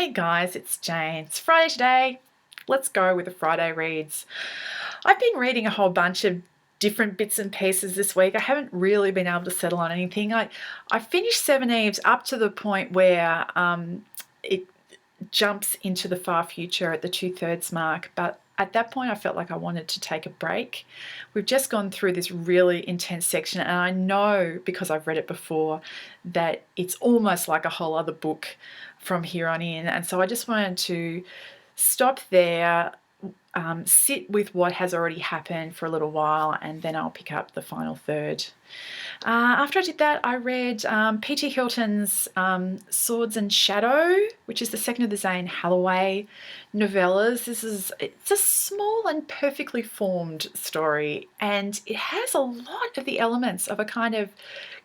Hey guys, it's Jane. It's Friday today. Let's go with the Friday reads. I've been reading a whole bunch of different bits and pieces this week. I haven't really been able to settle on anything. I finished Seven Eves up to the point where it jumps into the far future at the 2/3 mark, but at that point I felt like I wanted to take a break. We've just gone through this really intense section, and I know because I've read it before that it's almost like a whole other book from here on in, and so I just wanted to stop there, sit with what has already happened for a little while, and then I'll pick up the final third. After I did that, I read P.T. Hylton's Swords and Shadow, which is the second of the Zane Halloway novellas. It's a small and perfectly formed story, and it has a lot of the elements of a kind of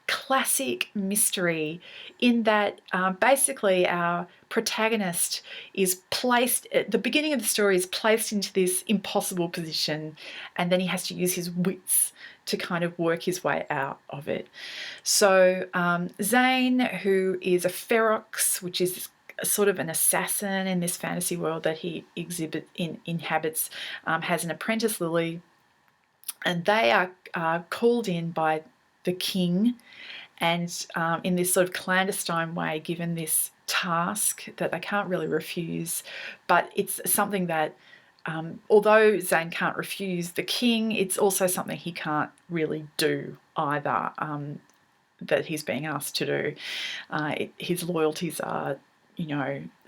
classic mystery in that basically our protagonist is placed at the beginning of the story, is placed into this impossible position, and then he has to use his wits to kind of work his way out of it. So Zane, who is a ferox, which is sort of an assassin in this fantasy world that he inhabits, has an apprentice, Lily, and they are called in by the king, and in this sort of clandestine way given this task that they can't really refuse, but it's something that although Zane can't refuse the king, it's also something he can't really do either, that he's being asked to do. His loyalties are,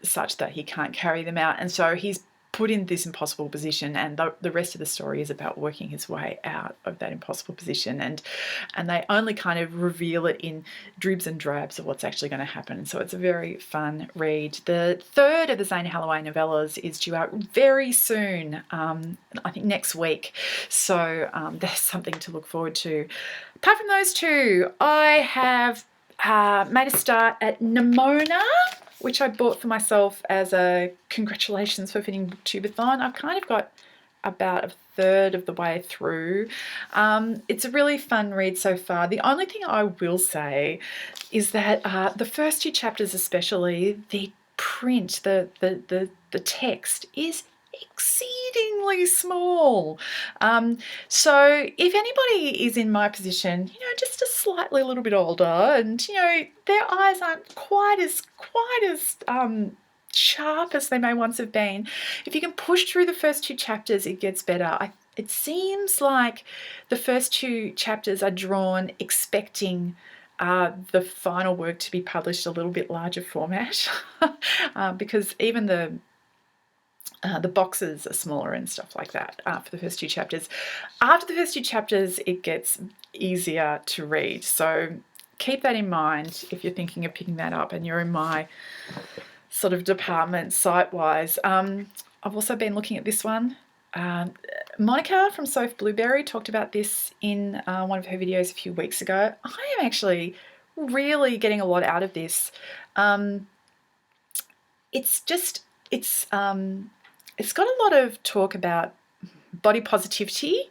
such that he can't carry them out, and so he's put in this impossible position, and the rest of the story is about working his way out of that impossible position, and they only kind of reveal it in dribs and drabs of what's actually going to happen. So it's a very fun read. The third of the Zane Halloway novellas is due out very soon, I think next week, so there's something to look forward to. Apart from those two, I have made a start at Nimona, which I bought for myself as a congratulations for finishing Booktubeathon. I've kind of got about a third of the way through. It's a really fun read so far. The only thing I will say is that the first two chapters especially, the print, the text is exceedingly small. So if anybody is in my position, just a slightly little bit older, and their eyes aren't quite as sharp as they may once have been, if you can push through the first two chapters, it gets better. It seems like the first two chapters are drawn expecting the final work to be published a little bit larger format, because even the boxes are smaller and stuff like that for the first two chapters. After the first two chapters, it gets easier to read. So keep that in mind if you're thinking of picking that up and you're in my sort of department site-wise. I've also been looking at this one. Monica from Soph Blueberry talked about this in one of her videos a few weeks ago. I am actually really getting a lot out of this. It's got a lot of talk about body positivity,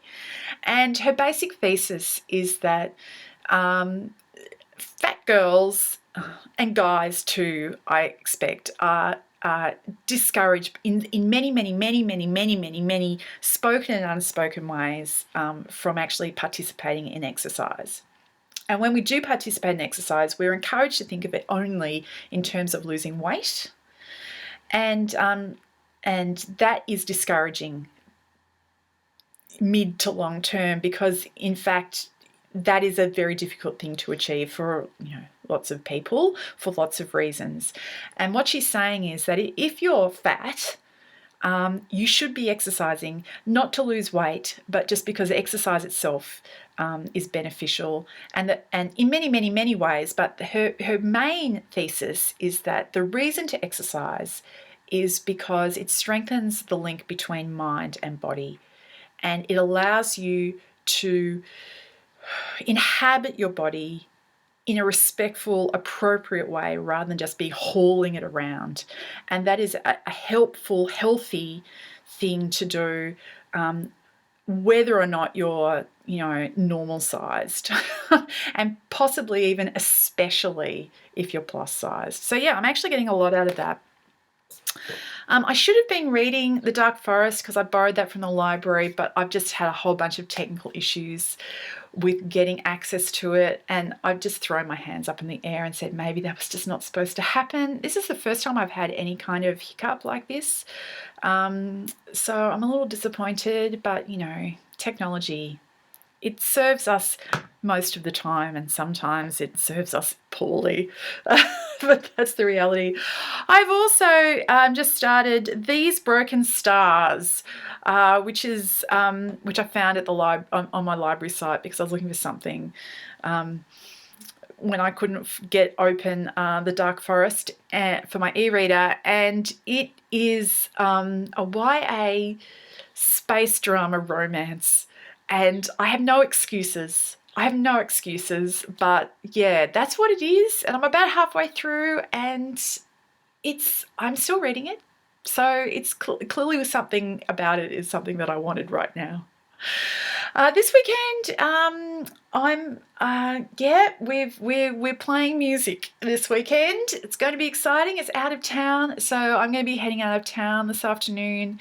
and her basic thesis is that fat girls and guys too, I expect, are discouraged in many spoken and unspoken ways from actually participating in exercise. And when we do participate in exercise, we're encouraged to think of it only in terms of losing weight, and that is discouraging mid to long term, because in fact that is a very difficult thing to achieve for lots of people for lots of reasons. And what she's saying is that if you're fat, you should be exercising not to lose weight, but just because exercise itself is beneficial, and in many ways. But her main thesis is that the reason to exercise is because it strengthens the link between mind and body, and it allows you to inhabit your body in a respectful, appropriate way, rather than just be hauling it around. And that is a helpful, healthy thing to do, whether or not you're, normal sized, and possibly even especially if you're plus sized. So yeah, I'm actually getting a lot out of that. I should have been reading The Dark Forest because I borrowed that from the library, but I've just had a whole bunch of technical issues with getting access to it, and I've just thrown my hands up in the air and said maybe that was just not supposed to happen. This is the first time I've had any kind of hiccup like this, so I'm a little disappointed, but you know, technology, it serves us most of the time, and sometimes it serves us poorly. But that's the reality. I've also just started These Broken Stars, which I found at the on my library site because I was looking for something when I couldn't get open The Dark Forest for my e-reader, and it is a YA space drama romance, and I have no excuses. I have no excuses, but yeah, that's what it is, and I'm about halfway through, and I'm still reading it, so it's clearly something about it is something that I wanted right now. This weekend, we're playing music this weekend. It's going to be exciting. It's out of town, so I'm going to be heading out of town this afternoon,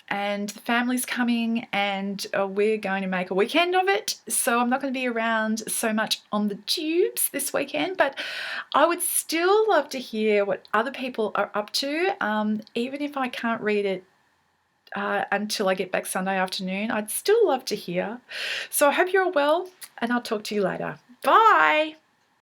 and the family's coming, and we're going to make a weekend of it. So I'm not going to be around so much on the tubes this weekend, but I would still love to hear what other people are up to, even if I can't read it until I get back Sunday afternoon. I'd still love to hear. So I hope you're all well, and I'll talk to you later. Bye.